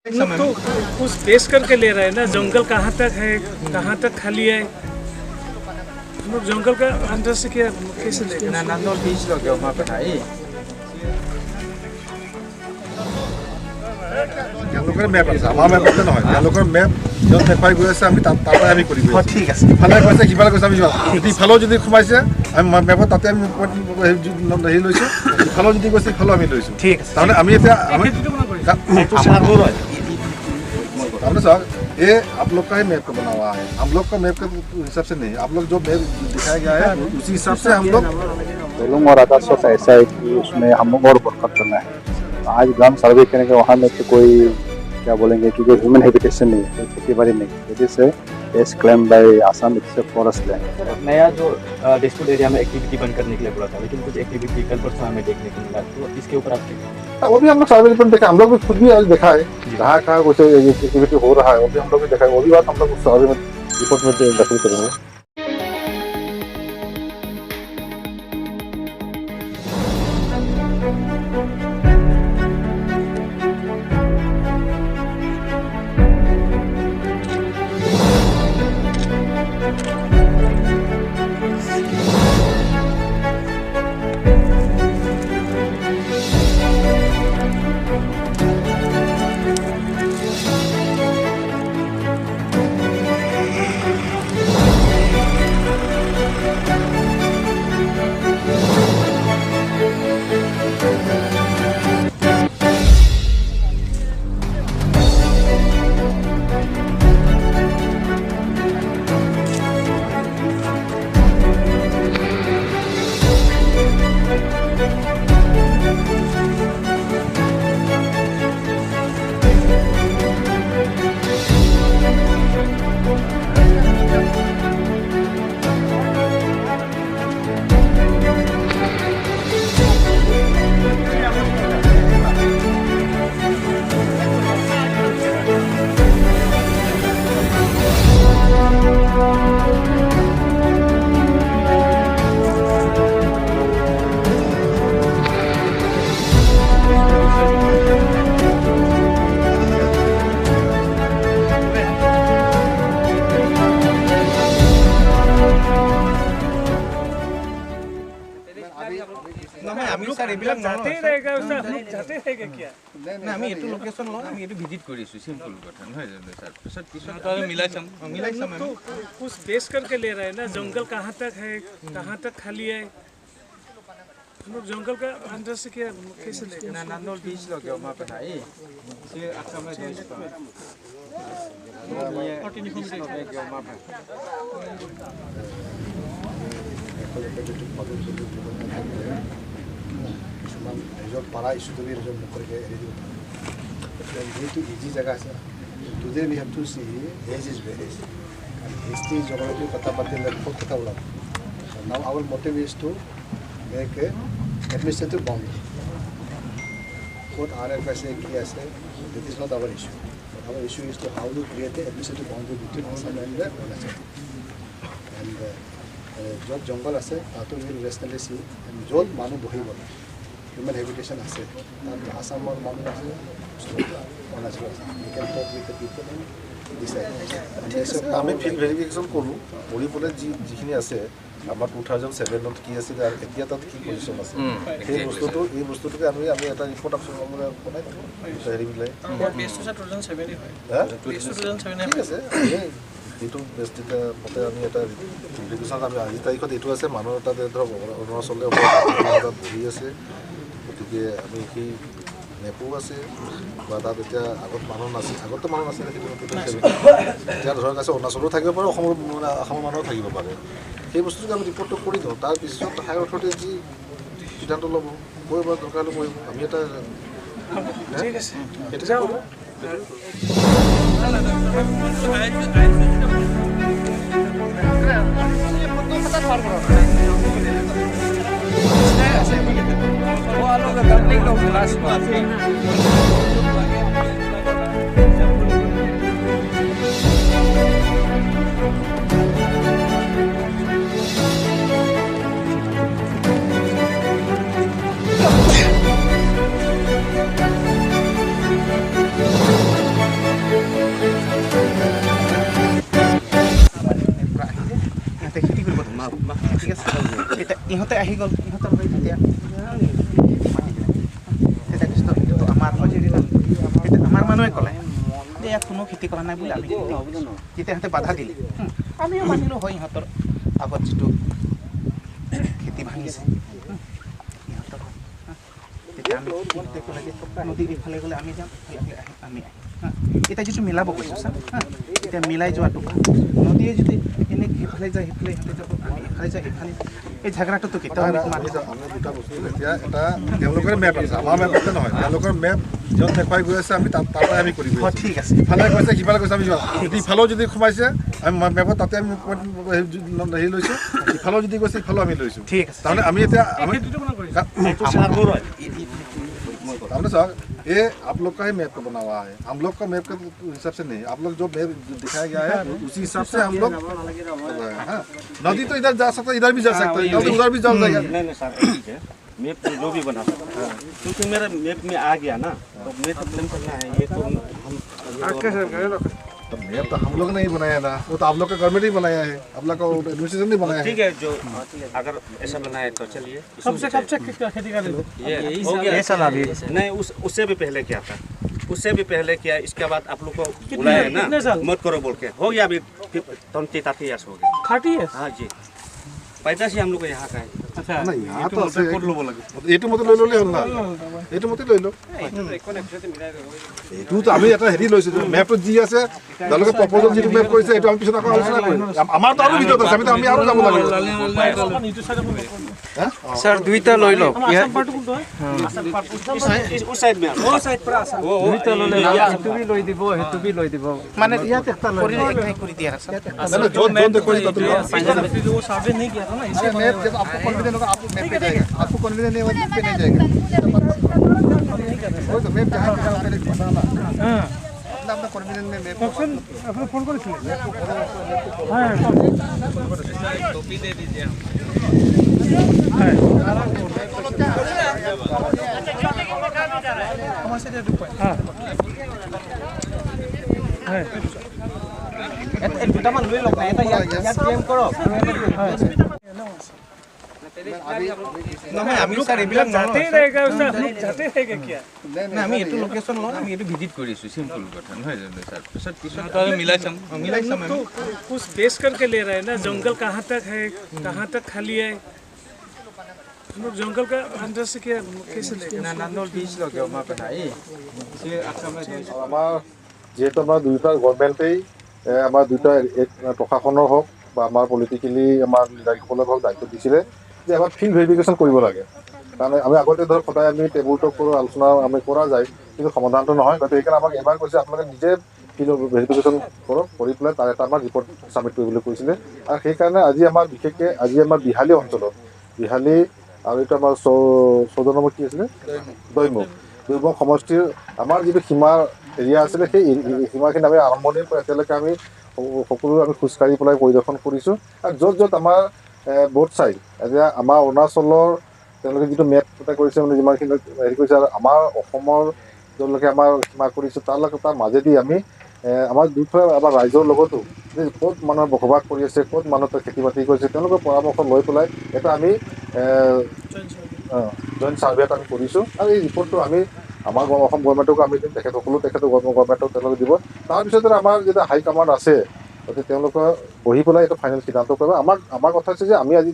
लोग तो कुछ पेश करके ले रहे हैं ना, जंगल कहाँ तक है, कहाँ तक खाली है। हम लोग जंगल का अंदर से क्या कैसे ले তেওঁলোকৰ মেপ আছে, আমাৰ মেপ আছে নহয়। তেওঁলোকৰ মেপ য'ত দেখুৱাই গৈ আছে আমি তাৰ পৰাই আমি কৰি গৈ আছোঁ। ঠিক আছে। ইফালে গৈছে সিফালে গৈছে আমি যদি ইফালেও যদি সোমাইছে আমি মেপত তাতে আমি হেৰি লৈছোঁ, ইফালেও যদি গৈছে ইফালেও আমি লৈছোঁ। ঠিক আছে। তাৰমানে আমি এতিয়া আমি हमने सर ये आप लोग का ही मैप बना हुआ है, हम लोग का मैप के हिसाब से नहीं, आप लोग जो मैप दिखाया गया है उसी हिसाब से हम लोग रोलुंग और आदर्शों का ऐसा है कि उसमें हम लोग और वर्कआउट करना है। आज ग्राम सर्वे करने के वहाँ में तो कोई क्या बोलेंगे कि जो ह्यूमन हैबिटेशन नहीं है, खेती बाड़ी नहीं, जैसे S claim by Assam it's forest land. नया जो डिस्प्यूट एरिया में एक्टिविटी बंद करने के लिए बोला था, लेकिन कुछ एक्टिविटी कल परसों हमें देखने को मिला, तो इसके ऊपर आप वो भी हम लोग सर्वे रिपोर्ट देखा, हम लोग भी खुद भी आज देखा है कहाँ कहाँ कुछ एक्टिविटी हो रहा है, वो भी हम लोग भी देखा है। वो भी बात हम लोग सर्वे में रिपोर्ट में दाखिल करेंगे। जाते ही रहेगा, उससे हम लोग जाते रहेगा क्या? আমি এইটো লোকেশন লওঁ, আমি এইটো ভিজিট কৰিছোঁ, সিম্পল কথা নহয় জানো ছাৰ। পিছত মিলাই চাম तो कुछ पेश करके ले रहे हैं ना, जंगल कहाँ तक है, कहाँ तक खाली है। हम लोग जंगल का अंदर से क्या कैसे ले नानोल बीच लगे वहाँ पे है, ये अच्छा में जो इसका ये वहाँ पे কিছুমান নিজৰ পাৰা ইস্যুটো বি নিজৰ মুখৰকে এৰি দিব পাৰে। যিহেতু ইজি জেগা আছে, today we have to see as is varies and history geography কথা পাতিলে বহুত কথা ওলাব। Now our motive is to make a administrative boundary. ক'ত RFS কি আছে, that is not our issue. Our issue is to how to create a administrative boundary between Assam and Arunachal. And য'ত জংঘল আছে তাতো উইল ৰেচনেলি চি, এণ্ড য'ত মানুহ বহিব হিউমেন হেবিটেশ্যন আছে, তাত আসামৰ মানুহ আছে, অৰুণাচল আছে। We can talk with the people and decide. আমি ফিল্ড ভেৰিফিকেশ্যন কৰোঁ, কৰি পেলাই যিখিনি আছে আমাৰ 2007 কি আছিলে আৰু এতিয়া তাত কি পজিশ্যন আছে, সেই বস্তুটো এই বস্তুটোকে আমি এটা ৰিপৰ্ট আপোনাক বনাই দিওঁ হেৰি মিলাই। ঠিক আছে, এইটো বেষ্ট এতিয়া মতে আমি এটা ভেৰিফিকেশ্যন আমি আজিৰ তাৰিখত এইটো আছে, মানুহৰ তাতে ধৰক অৰুণাচলে তাত বহি আছে, গতিকে আমি সেই মেপো আছে বা তাত এতিয়া আগত মানুহ নাছিল, আগতে মানুহ নাছিলে, এতিয়া ধৰক আছে অৰুণাচলো থাকিব পাৰে, অসমৰ মানুহো থাকিব পাৰে। সেই বস্তুটোকে আমি ৰিপৰ্টটো কৰি দিওঁ, তাৰপিছত হায়াৰ অথৰিটিয়ে যি সিদ্ধান্ত ল'ব কৰিব দৰকাৰ হ'লে কৰিব। আমি এটা ठीक है সেইটো जाओ। কৰোঁ। ইহঁতে আহি গ'ল ইহঁতৰ হৈ তেতিয়া তেতিয়া আমাৰ আমাৰ মানুহে ক'লে যে ইয়াত কোনো খেতি কৰা নাই বুলি আমি তেতিয়া সিহঁতে বাধা দিলে আমিও মানিলোঁ হয় ইহঁতৰ আগত যিটো খেতি ভাঙিছে ইহঁতৰ তেতিয়া আমি ইহঁতে ক'লে যে নদীৰ ইফালে গ'লে আমি যাম ইফালে আমি এতিয়া যিটো মিলাব কৈছোঁ ছাৰ এতিয়া মিলাই যোৱাটো নদীয়ে যদি এনে সিফালে যায় সিফালে ইহঁতে যাব আমি ইফালে যায় সিফালে এই ঝগড়াটোতো কেতিয়াও আমি দুটা বস্তু এতিয়া এটা তেওঁলোকৰ মেপ আছে আমাৰ মেপ আছে নহয় তেওঁলোকৰ মেপ য'ত দেখুৱাই গৈ আছে আমি তাৰ পৰাই আমি কৰি গৈ আছোঁ ঠিক আছে ইফালে কৈছে সিফালে কৈছে আমি যদি ইফালেও যদি সোমাইছে আমি মেপত তাতে আমি হেৰি লৈছোঁ ইফালেও যদি গৈছে ইফালেও আমি লৈছোঁ ঠিক আছে তাৰমানে আমি এতিয়া আমি हमने सर ये आप लोग का ही मैप बना हुआ है हम लोग का मैप के हिसाब से नहीं आप लोग जो मैप दिखाया गया है उसी हिसाब से हम लोग नदी तो इधर जा सकता है इधर भी जा सकता है उधर भी चल जाएगा नहीं सर ठीक है मैप जो भी बना सकता है क्योंकि मेरा मैप में आ गया ना तो मैप क्लेम करना है ये तो हम तो मैप तो हम लोग ने ही बनाया ना वो तो आप लोग का गवर्नमेंट ही बनाया है आप लोग का एडमिनिस्ट्रेशन नहीं बनाया है ठीक है जो अगर ऐसा बनाए तो चलिए कब से खेती कर रहे हो ये हो गया ऐसा नहीं उससे भी पहले क्या था उससे भी पहले किया इसके बाद आप लोग को बुलाया ना मत करो बोल के हो गया अभी 30 इयर्स हो गया 30 years हाँ जी पैदा से हम लोग यहाँ का है अच्छा ना यहाँ तो আছে এইটো মতে লৈ ল'লে হ'ল না এইটো মতে লৈ ল এইটো তো আমি এটা হেৰি লৈছোঁ মেপত যি আছে তেওঁলোকে প্ৰপ'জেল যিটো মেপ কৰিছে এইটো আমি পিছত আকৌ আলোচনা কৰিম আমাৰতো আৰু ভিতৰত আছে আমি আৰু যাব লাগিব सर दुईटा লৈ লওক उस साइड में वो साइड पर आसा দুইটা ল'লে সেইটো বি লৈ দিব সেইটো বি লৈ দিব মানে ইয়াত একটা কৰি কৰি দিয়া আছে मैंने जो देखो वो सर्वे नहीं किया था ना अरे मैप जब आपको कॉन्फिडेंस होगा आपको मैप पे जाएगा आपको कॉन्फिडेंस नहीं होगा मैप पे नहीं जाएगा वो तो मैप जहाँ पहले बताना हाँ अपना कॉन्फिडेंस में मैप अपने फोन कर टोपी दे दीजिए দুটামান লৈ লওক এটা ইয়াত ক্লেম কৰক নহয় আমি স্যার এইবিলাক जाते ही रहेगा उससे हम लोग जाते रहेगा क्या না আমি এইটো লোকেশন লওঁ আমি এইটো ভিজিট কৰিছোঁ সিম্পল কথা নহয় জানো ছাৰ পিছত আৰু মিলাই চাম तो कुछ बेस करके ले रहे हैं ना जंगल कहाँ तक है कहाँ तक खाली है हम लोग जंगल का अंदर से क्या कैसे लेंगे আমাৰ যিহেতু আমাৰ দুয়োটা গভৰ্ণমেণ্টেই আমাৰ দুয়োটা প্ৰশাসনৰ হওক বা আমাৰ পলিটিকেলি আমাৰ লিডাৰসকলক হওক দায়িত্ব দিছিলে যে আমাৰ ফিল্ড ভেৰিফিকেশ্যন কৰিব লাগে কাৰণ আমি আগতে ধৰক সদায় আমি টেবুল টক কৰোঁ আলোচনা আমি কৰা যায় কিন্তু সমাধানটো নহয় গতিকে সেইকাৰণে আমাক এবাৰ কৈছে আপোনালোকে নিজে ফিল্ড ভেৰিফিকেশ্যন কৰক কৰি পেলাই তাৰ এটা আমাৰ ৰিপৰ্ট ছাবমিট কৰিবলৈ কৈছিলে আৰু সেইকাৰণে আজি আমাৰ বিশেষকৈ আজি আমাৰ বিহালী অঞ্চলত বিহালী আৰু এইটো আমাৰ 14 নম্বৰ কি আছিলে দৈমুখ সমষ্টিৰ আমাৰ যিটো সীমাৰ এৰিয়া আছিলে সেই সীমাখিনি আমি আৰম্ভণিৰ পৰা এতিয়ালৈকে আমি সকলো আমি খোজকাঢ়ি পেলাই পৰিদৰ্শন কৰিছোঁ আৰু য'ত য'ত আমাৰ বোথ ছাইড এতিয়া আমাৰ অৰুণাচলৰ তেওঁলোকে যিটো মেপ এটা কৰিছে মানে যিমানখিনি হেৰি কৰিছে আৰু আমাৰ অসমৰ য'লৈকে আমাৰ সীমা কৰিছোঁ তাৰ মাজেদি আমি আমাৰ দুয়োফালে আমাৰ ৰাইজৰ লগতো যে ক'ত মানুহে বসবাস কৰি আছে ক'ত মানুহে খেতি বাতি কৰিছে তেওঁলোকৰ পৰামৰ্শ লৈ পেলাই এটা আমি জইণ্ট ছাৰ্ভে এটা আমি কৰিছোঁ আৰু এই ৰিপৰ্টটো আমি আমাৰ অসম গভৰ্ণমেণ্টকো আমি দিম তেখেতৰ গভৰ্ণমেণ্টক তেওঁলোকে দিব তাৰপিছতে আমাৰ যেতিয়া হাই কমাণ্ড আছে গতিকে তেওঁলোকে বহি পেলাই এইটো ফাইনেল সিদ্ধান্ত কৰিব আমাৰ কথা হৈছে যে আমি আজি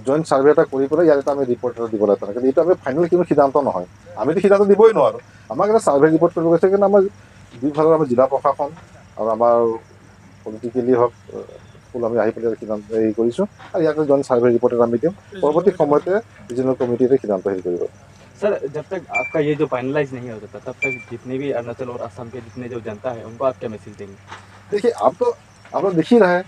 জইণ্ট ছাৰ্ভে এটা কৰি পেলাই ইয়াত এটা আমি ৰিপৰ্ট এটা দিব লাগে কিন্তু এইটো আমি ফাইনেল কোনো সিদ্ধান্ত নহয় আমিতো সিদ্ধান্ত দিবই নোৱাৰোঁ আমাক এটা ছাৰ্ভে ৰিপৰ্ট কৰিব গৈছে কিন্তু আমাৰ দুইফালৰ আমাৰ জিলা প্ৰশাসন আৰু আমাৰ পলিটিকেলি হওক সকলো আমি আহি পেলাই সিদ্ধান্ত হেৰি কৰিছোঁ আৰু ইয়াতে জইণ্ট ছাৰ্ভে ৰিপৰ্ট এটা আমি দিম পৰৱৰ্তী সময়তে ৰিজনেল কমিটিয়ে সিদ্ধান্ত হেৰি কৰিব सर जब तक आपका ये जो फाइनलाइज नहीं हो जाता तब तक जितने भी अरुणाचल और असम के जितने जो जनता है उनको आप क्या मैसेज देंगे देखिए आप लोग देख ही रहे हैं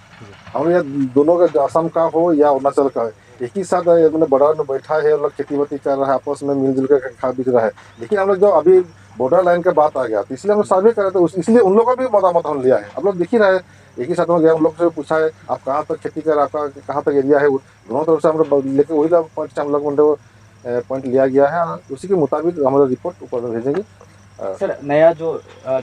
हम यहाँ दोनों का असम का हो या अरुणाचल का एक ही साथ मैंने बॉर्डर में बैठा है लोग खेती बाती कर रहा है आपस में मिलजुल कर खा बिक रहा है लेकिन हम लोग जो अभी बॉर्डर लाइन का बात आ गया तो इसलिए हम लोग सर्वे कर रहे थे इसलिए उन लोगों का भी मतामत हम लिया है आप लोग देख ही रहे हैं एक ही साथ में गया उन लोग से पूछा है आप कहाँ तक खेती कर आपका कहाँ तक एरिया है दोनों तरफ से हम लोग लेके वही पॉइंट हम लोग पॉइंट लिया गया है उसी के मुताबिक हम लोग रिपोर्ट ऊपर में भेजेंगे सर नया जो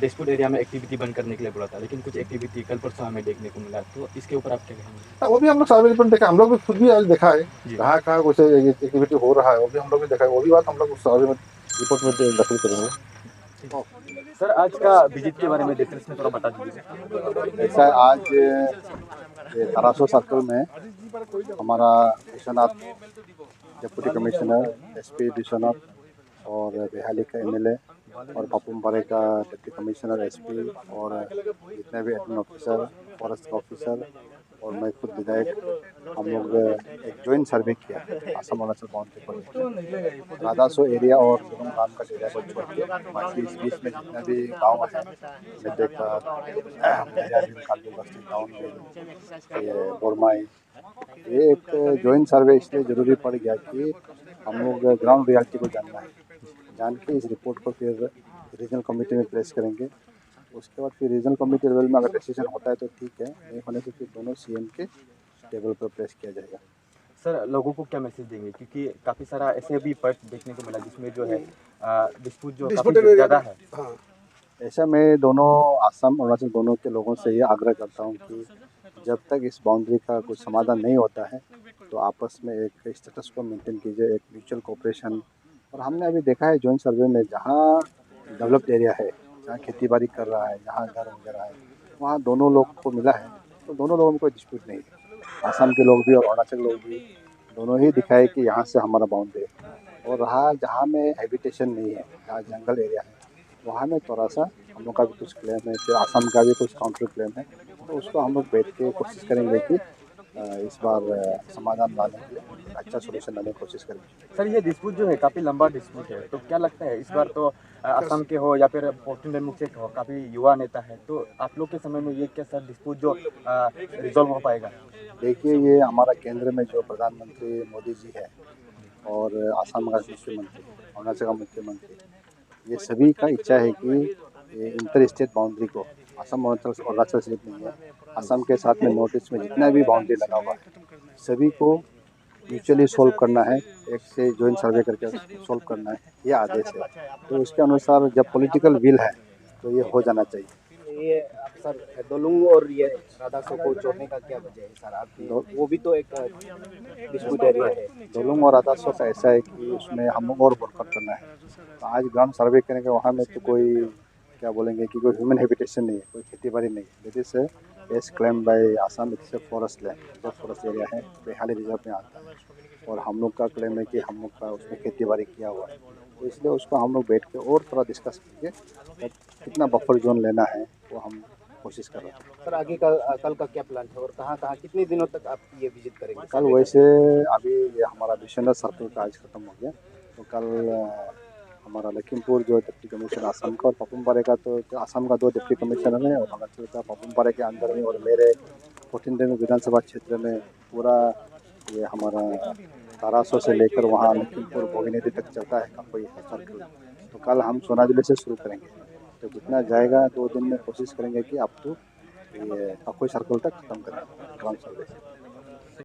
डिस्प्यूट एरिया में एक्टिविटी बंद करने के लिए बोला था, लेकिन कुछ एक्टिविटी कल परसों हमें देखने को मिला, तो इसके ऊपर आप क्या कहेंगे? वो भी हम लोग सर्वे रिपोर्ट देखा, हम लोग भी खुद भी आज देखा है जी। कहाँ कहाँ कुछ एक्टिविटी हो रहा है, वो भी हम लोग भी देखा है। वो भी बात हम लोग सर्वे में रिपोर्ट में दाखिल करेंगे। सर आज का विजिट के बारे में डिटेल्स में थोड़ा बता दीजिए। ऐसा है, आज ये तरासो सर्कल में हमारा Vishwanath deputy commissioner, SP Vishwanath और बेहाली का एमएलए और पपुमपारे का डिप्टी कमिश्नर, एसपी और जितने भी एडमिन ऑफिसर, फॉरेस्ट ऑफिसर और मैं खुद विधायक, हम लोग एक ज्वाइंट सर्वे किया असम अरुणाचल बाउंड्री पर राधासो एरिया और जुगम गांव का एरिया को छोड़ के बाकी इस बीच में जितने भी गाँव हैं, मेडेका, गाँव में बोरमाई, ये एक ज्वाइंट सर्वे इसलिए ज़रूरी पड़ गया कि हम लोग ग्राउंड रियलिटी को जानना है, जान के इस रिपोर्ट को फिर रीजनल कमेटी में प्लेस करेंगे। उसके बाद फिर रीजनल कमेटी लेवल में अगर डिसीजन होता है तो ठीक है, नहीं होने से फिर दोनों सीएम के टेबल पर प्लेस किया जाएगा। सर लोगों को क्या मैसेज देंगे, क्योंकि काफ़ी सारा ऐसे भी पॉइंट देखने को मिला जिसमें जो है डिस्प्यूट जो काफ़ी ज़्यादा है। ऐसा मैं दोनों असम और अरुणाचल दोनों के लोगों से ये आग्रह करता हूँ कि जब तक इस बाउंड्री का कुछ समाधान नहीं होता है तो आपस में एक स्टेटस को मेंटेन कीजिए, एक म्यूचुअल कोऑपरेशन। और हमने अभी देखा है जॉइंट सर्वे में जहाँ डेवलप्ड एरिया है, जहाँ खेती बाड़ी कर रहा है, जहाँ घर वगैरह है, वहाँ दोनों लोग को मिला है, तो दोनों लोगों में कोई डिस्प्यूट नहीं है। असम के लोग भी और अरुणाचल लोग भी दोनों ही दिखाए कि यहाँ से हमारा बाउंड्री है। और रहा जहाँ में हैबिटेशन नहीं है, जहाँ जंगल एरिया है, वहाँ में थोड़ा सा हम लोग का भी कुछ क्लेम है, फिर असम का भी कुछ काउंटर क्लेम है, तो उसको हम लोग बैठ के कोशिश करेंगे कि इस बार समाधान लाने के लिए अच्छा सोल्यूशन लाने की कोशिश करेंगे। सर ये डिस्प्यूट जो है काफ़ी लंबा डिस्प्यूट है, तो क्या लगता है इस बार तो असम के हो या फिर पोर्टिन डेमुख से हो, काफ़ी युवा नेता है, तो आप लोग के समय में ये क्या सर डिस्प्यूट जो रिजॉल्व हो पाएगा? देखिए, ये हमारा केंद्र में जो प्रधानमंत्री मोदी जी है और असम का मुख्यमंत्री, अरुणाचल का मुख्यमंत्री, ये सभी का इच्छा है कि इंटर स्टेट बाउंड्री को, असम अरुणाचल से नहीं है, असम के साथ में नॉर्थ ईस्ट में जितना भी बाउंड्री लगा हुआ है सभी को म्यूचुअली सॉल्व करना है, एक से ज्वाइंट सर्वे करके सॉल्व करना है, ये आदेश है। तो उसके अनुसार जब पॉलिटिकल विल है तो ये हो जाना चाहिए। ये सर दोलुंग और ये राधासो को जोड़ने का क्या वजह है सर? आप वो भी तो एक डिस्प्यूट एरिया है। दोलुंग और राधासो का ऐसा है कि उसमें हम लोग और वर्कआउट करना है। तो आज ग्राउंड सर्वे करेंगे, वहाँ में तो कोई क्या बोलेंगे कि कोई ह्यूमन हैबिटेशन नहीं है, कोई खेती बाड़ी नहीं है। This is as claim by Assam, it's a forest land, जो फॉरेस्ट एरिया है, बेहाली रिजर्व में आता है। और हम लोग का क्लेम है कि हम लोग का उसमें खेती बाड़ी किया हुआ है, तो इसलिए उसको हम लोग बैठ के और थोड़ा डिस्कस करके कितना बफर जोन लेना है वो हम कोशिश कर रहे हैं। सर आगे कल का क्या प्लान है और कहाँ कितने दिनों तक आप ये विजिट करेंगे? कल वैसे अभी ये हमारा विश्वनाथ सर्कल का आज खत्म हो गया, तो कल हमारा लखीमपुर जो डिप्टी कमिश्नर असम का और पपुमपारे का, तो असम का 2 डिप्टी कमिश्नर है और अरुणाचल का पपुमपारे के अंदर में, और मेरे 14 विधानसभा क्षेत्र में पूरा ये हमारा तारासो से लेकर वहाँ लखीमपुर बोगीनेरी तक चलता है काकोई सर्कल। तो कल हम सोनाजुली से शुरू करेंगे, तो जितना जाएगा 2 दिन में कोशिश करेंगे कि अब तो ये काकोई सर्कल तक खत्म करें ग्राउंड सर्वे।